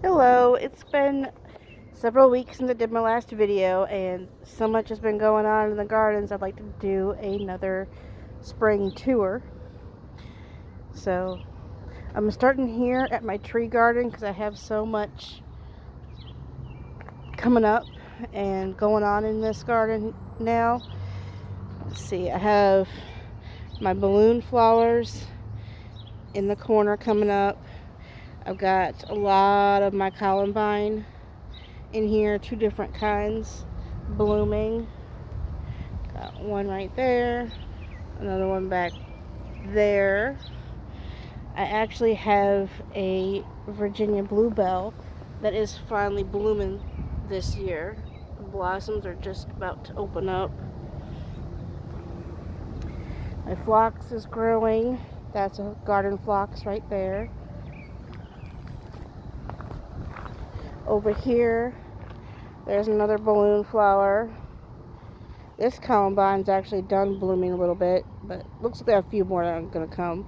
Hello, it's been several weeks since I did my last video, and so much has been going on in the gardens. I'd like to do another spring tour. So I'm starting here at my tree garden because I have so much coming up and going on in this garden now. Let's see, I have my balloon flowers in the corner coming up. I've got a lot of my columbine in here, two different kinds blooming. Got one right there, another one back there. I actually have a Virginia bluebell that is finally blooming this year. The blossoms are just about to open up. My phlox is growing. That's a garden phlox right there. Over here, there's another balloon flower. This columbine's actually done blooming a little bit, but looks like there are a few more that are going to come.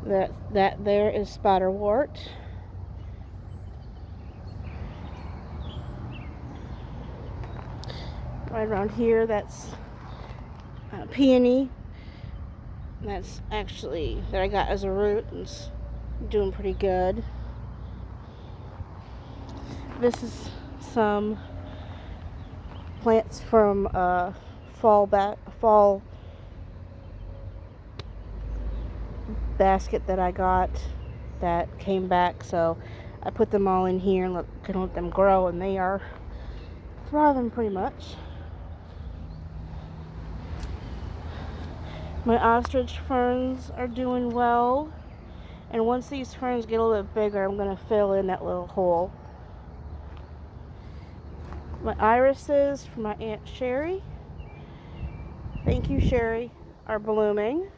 That there is spiderwort. Right around here, that's peony. That's actually that I got as a root and it's doing pretty good. This is some plants from fall basket that I got that came back, so I put them all in here and can let them grow, and they are thriving pretty much. My ostrich ferns are doing well, and once these ferns get a little bit bigger, I'm going to fill in that little hole. My irises from my Aunt Sherry, thank you Sherry, are blooming,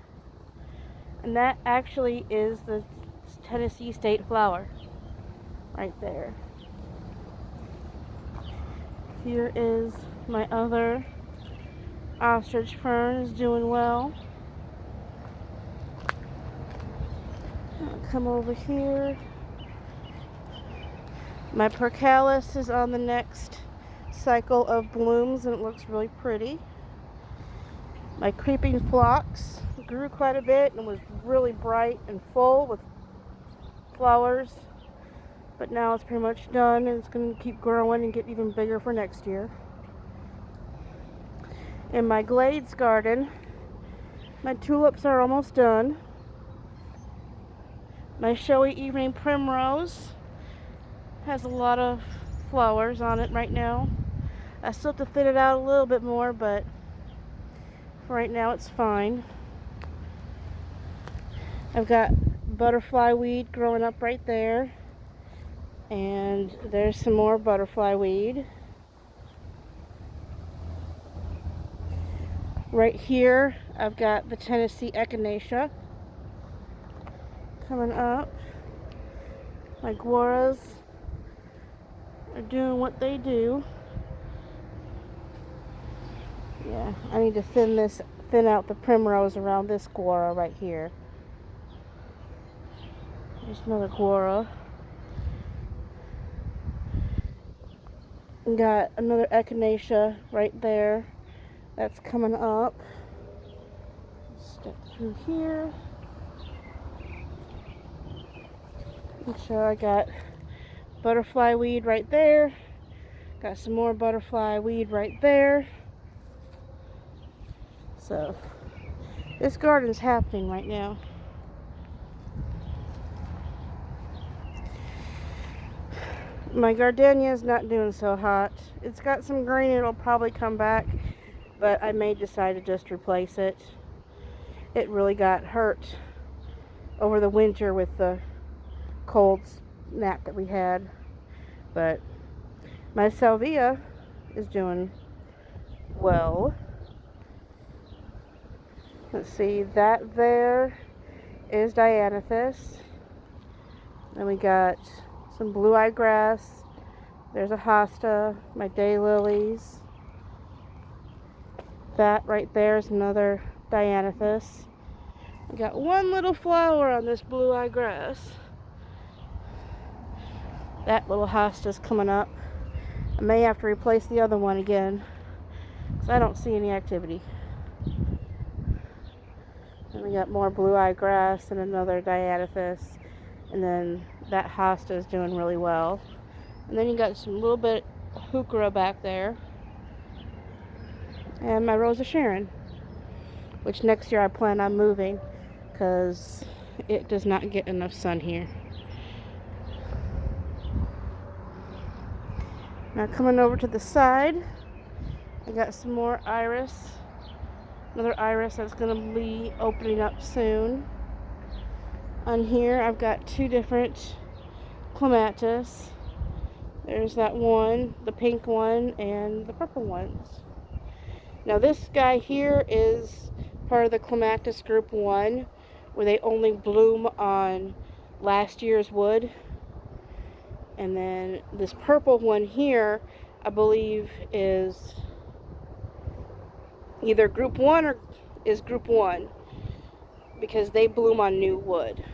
and that actually is the Tennessee state flower right there. Here is my other ostrich fern, is doing well. I'll come over here. My porcallis is on the next cycle of blooms and it looks really pretty. My creeping phlox grew quite a bit and was really bright and full with flowers, but now it's pretty much done and it's going to keep growing and get even bigger for next year. In my glades garden, my tulips are almost done. My showy evening primrose has a lot of flowers on it right now. I still have to thin it out a little bit more, but for right now it's fine. I've got butterfly weed growing up right there, and there's some more butterfly weed. Right here I've got the Tennessee echinacea coming up. My guaras are doing what they do. Yeah, I need to thin out the primrose around this guara right here. There's another guara. Got another echinacea right there. That's coming up. Step through here. Make sure I got butterfly weed right there. Got some more butterfly weed right there. So this garden's happening right now. My gardenia is not doing so hot. It's got some green, it'll probably come back, but I may decide to just replace it. It really got hurt over the winter with the cold snap that we had. But my salvia is doing well. Let's see, that there is Dianthus. Then we got some blue-eyed grass. There's a hosta, my daylilies. That right there is another Dianthus. We got one little flower on this blue-eyed grass. That little hosta's coming up. I may have to replace the other one again because I don't see any activity. And we got more blue-eye grass and another diathis. And then that hosta is doing really well. And then you got some little bit heuchera back there. And my Rosa Sharon, which next year I plan on moving because it does not get enough sun here. Now coming over to the side, I got some more iris. Another iris that's going to be opening up soon. On here I've got two different clematis. There's that one, the pink one, and the purple ones. Now this guy here is part of the clematis group 1, where they only bloom on last year's wood. And then this purple one here, I believe, is either group 1 or is group 1, because they bloom on new wood.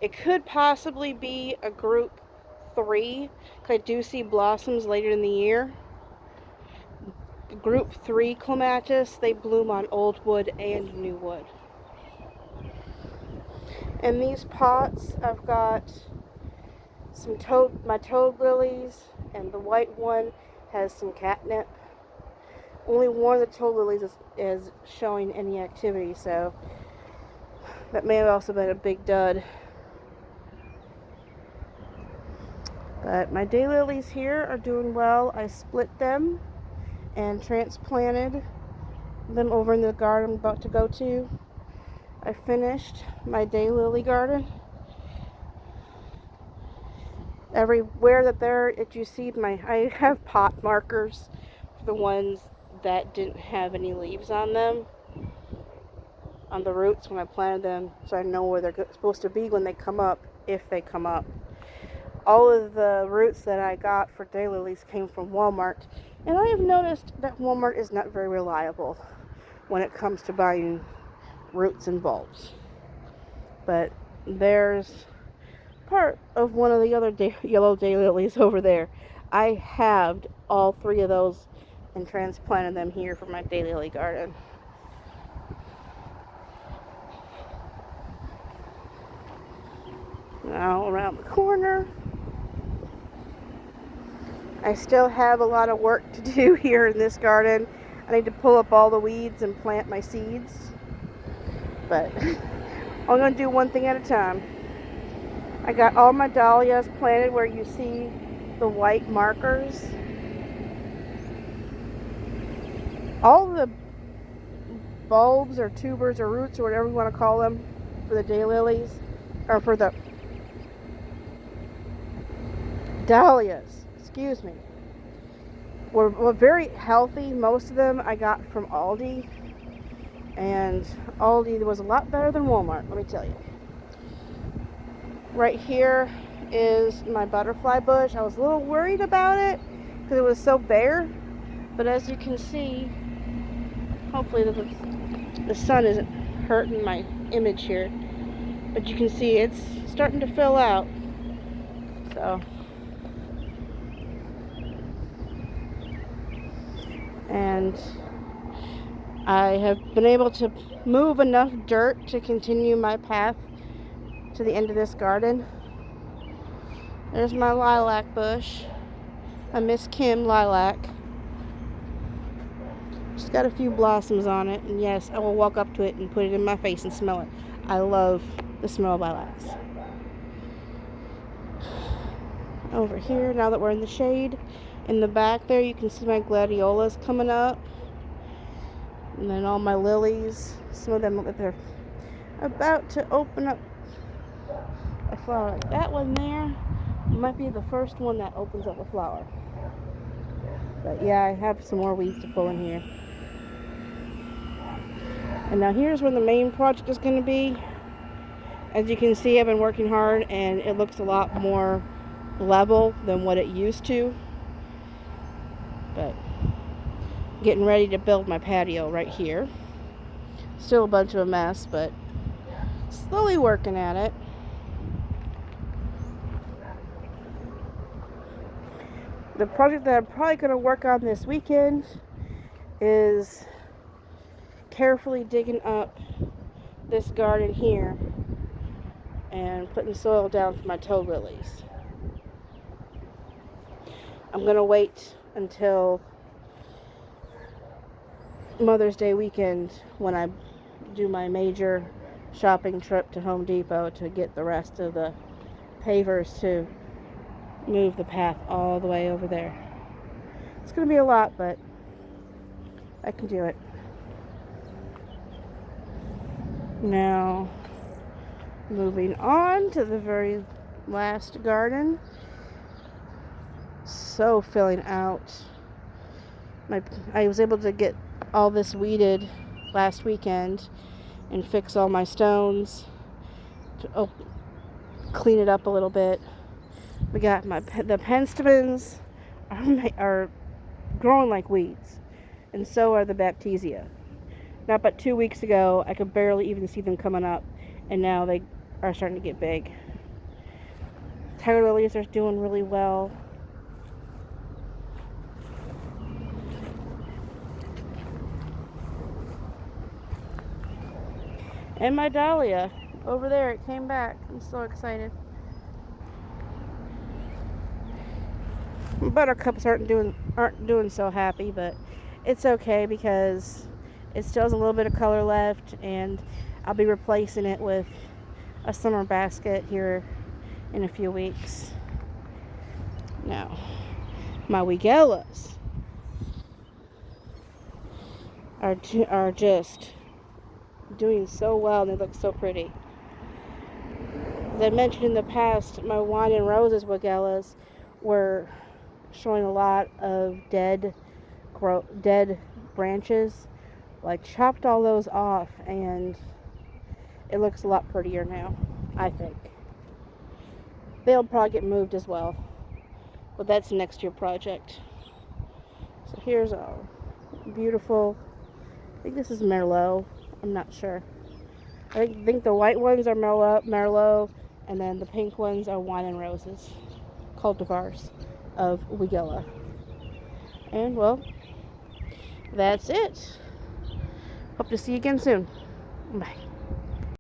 It could possibly be a group 3, because I do see blossoms later in the year. Group 3 clematis, they bloom on old wood and new wood. In these pots, I've got some my toad lilies, and the white one has some catnip. Only one of the toad lilies is showing any activity, so that may have also been a big dud. But my daylilies here are doing well. I split them and transplanted them over in the garden I'm about to go to. I finished my daylily garden. Everywhere that you see I have pot markers for the ones that didn't have any leaves on them, on the roots when I planted them, so I know where they're supposed to be when they come up, if they come up. All of the roots that I got for daylilies came from Walmart, and I have noticed that Walmart is not very reliable when it comes to buying roots and bulbs. But there's part of one of the other yellow daylilies over there. I halved all 3 of those and transplanted them here for my daylily garden. Now around the corner, I still have a lot of work to do here in this garden. I need to pull up all the weeds and plant my seeds, but I'm going to do one thing at a time. I got all my dahlias planted where you see the white markers. All the bulbs or tubers or roots or whatever you want to call them for the daylilies, or for the dahlias, excuse me, were very healthy. Most of them I got from Aldi, and Aldi was a lot better than Walmart, let me tell you. Right here is my butterfly bush. I was a little worried about it because it was so bare, but as you can see, hopefully the sun isn't hurting my image here, but you can see it's starting to fill out. So, and I have been able to move enough dirt to continue my path to the end of this garden. There's my lilac bush, a Miss Kim lilac. Just got a few blossoms on it, and yes, I will walk up to it and put it in my face and smell it. I love the smell of lilacs. Over here, now that we're in the shade, in the back there you can see my gladiolas coming up, and then all my lilies. Some of them look like they're about to open up a flower. Like that one there might be the first one that opens up a flower. But yeah, I have some more weeds to pull in here. And now here's where the main project is going to be. As you can see, I've been working hard and it looks a lot more level than what it used to. But getting ready to build my patio right here. Still a bunch of a mess, but slowly working at it. The project that I'm probably going to work on this weekend is carefully digging up this garden here and putting soil down for my toad lilies. I'm going to wait until Mother's Day weekend when I do my major shopping trip to Home Depot to get the rest of the pavers to move the path all the way over there. It's going to be a lot, but I can do it. Now, moving on to the very last garden. So filling out. I was able to get all this weeded last weekend and fix all my stones to clean it up a little bit. We got the penstemons are growing like weeds, and so are the baptisia. Not but 2 weeks ago, I could barely even see them coming up, and now they are starting to get big. Tiger lilies are doing really well. And my dahlia over there, it came back. I'm so excited. Buttercups aren't doing so happy, but it's okay because it still has a little bit of color left, and I'll be replacing it with a summer basket here in a few weeks. Now, my Weigelas are just doing so well, and they look so pretty. As I mentioned in the past, my wine and roses Weigelas were showing a lot of dead branches. Well, I chopped all those off, and it looks a lot prettier now, I think. They'll probably get moved as well, but that's a next year project. So here's a beautiful, I think this is Merlot, I'm not sure. I think the white ones are Merlot, and then the pink ones are wine and roses, cultivars of Weigela. And well, that's it. Hope to see you again soon. Bye.